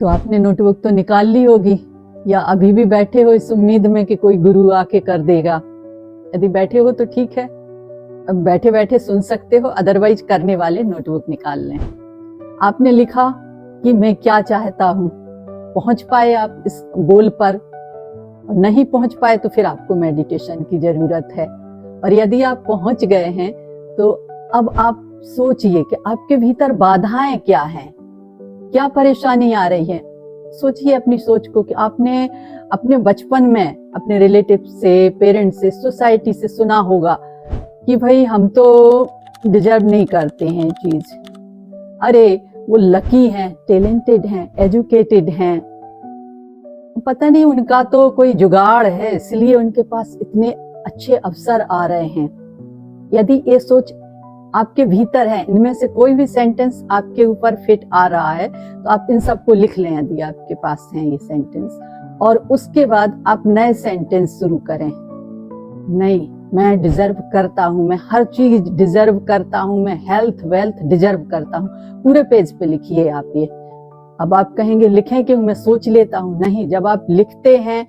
तो आपने नोटबुक तो निकाल ली होगी, या अभी भी बैठे हो इस उम्मीद में कि कोई गुरु आके कर देगा? यदि बैठे हो तो ठीक है, अब बैठे बैठे सुन सकते हो, अदरवाइज करने वाले नोटबुक निकाल लें। आपने लिखा कि मैं क्या चाहता हूं, पहुंच पाए आप इस गोल पर, और नहीं पहुंच पाए तो फिर आपको मेडिटेशन की जरूरत है। और यदि आप पहुंच गए हैं तो अब आप सोचिए कि आपके भीतर बाधाएं क्या हैं, क्या परेशानी आ रही है। सोचिए अपनी सोच को कि आपने अपने बचपन में अपने रिलेटिव से, पेरेंट्स से, सोसाइटी से सुना होगा कि भाई हम तो डिजर्व नहीं करते हैं चीज, अरे वो लकी हैं, टैलेंटेड हैं, एजुकेटेड हैं, पता नहीं उनका तो कोई जुगाड़ है इसलिए उनके पास इतने अच्छे अवसर आ रहे हैं। यदि ये सोच आपके भीतर है, इनमें से कोई भी सेंटेंस आपके ऊपर फिट आ रहा है तो आप इन सबको लिख लें यदि आपके पास हैं ये सेंटेंस, और उसके बाद आप नए सेंटेंस शुरू करें। नहीं, मैं डिजर्व करता हूं, मैं हर चीज डिजर्व करता हूं, मैं हेल्थ वेल्थ डिजर्व करता हूं। पूरे पेज पे लिखिए आप ये। अब आप कहेंगे लिखें कि मैं सोच लेता हूं, नहीं, जब आप लिखते हैं,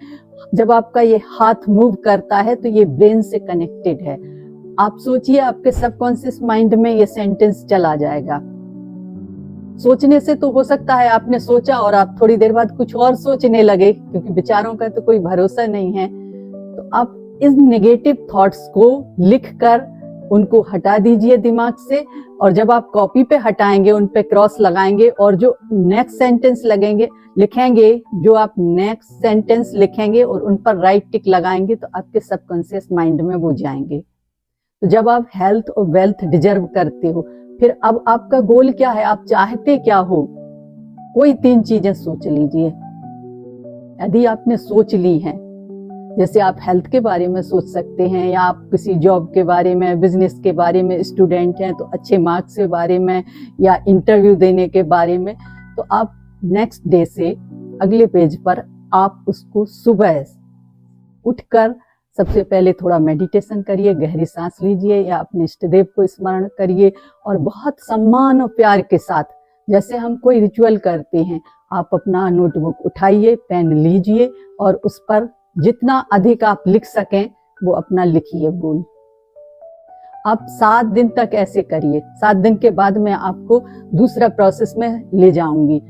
जब आपका ये हाथ मूव करता है तो ये ब्रेन से कनेक्टेड है। आप सोचिए आपके सबकॉन्शियस माइंड में ये सेंटेंस चला जाएगा। सोचने से तो हो सकता है आपने सोचा और आप थोड़ी देर बाद कुछ और सोचने लगे, क्योंकि विचारों का तो कोई भरोसा नहीं है। तो आप इस नेगेटिव थॉट्स को लिखकर उनको हटा दीजिए दिमाग से, और जब आप कॉपी पे हटाएंगे, उन पे क्रॉस लगाएंगे, और जो नेक्स्ट सेंटेंस लिखेंगे, जो आप नेक्स्ट सेंटेंस लिखेंगे और उन पर राइट टिक लगाएंगे तो आपके सबकॉन्शियस माइंड में वो जाएंगे। तो जब आप हेल्थ और वेल्थ डिजर्व करते हो, फिर अब आपका गोल क्या है, आप चाहते क्या हो, कोई 3 चीजें सोच लीजिए। यदि आपने सोच ली हैं, जैसे आप हेल्थ के बारे में सोच सकते हैं, या आप किसी जॉब के बारे में, बिजनेस के बारे में, स्टूडेंट हैं तो अच्छे मार्क्स के बारे में, या इंटरव्यू देने के बारे में, तो आप नेक्स्ट डे से अगले पेज पर आप उसको सुबह उठकर सबसे पहले थोड़ा मेडिटेशन करिए, गहरी सांस लीजिए, या अपने इष्ट देव को स्मरण करिए, और बहुत सम्मान और प्यार के साथ, जैसे हम कोई रिचुअल करते हैं, आप अपना नोटबुक उठाइए, पेन लीजिए, और उस पर जितना अधिक आप लिख सकें वो अपना लिखिए गोल। आप 7 दिन तक ऐसे करिए। 7 दिन के बाद मैं आपको दूसरा प्रोसेस में ले जाऊंगी।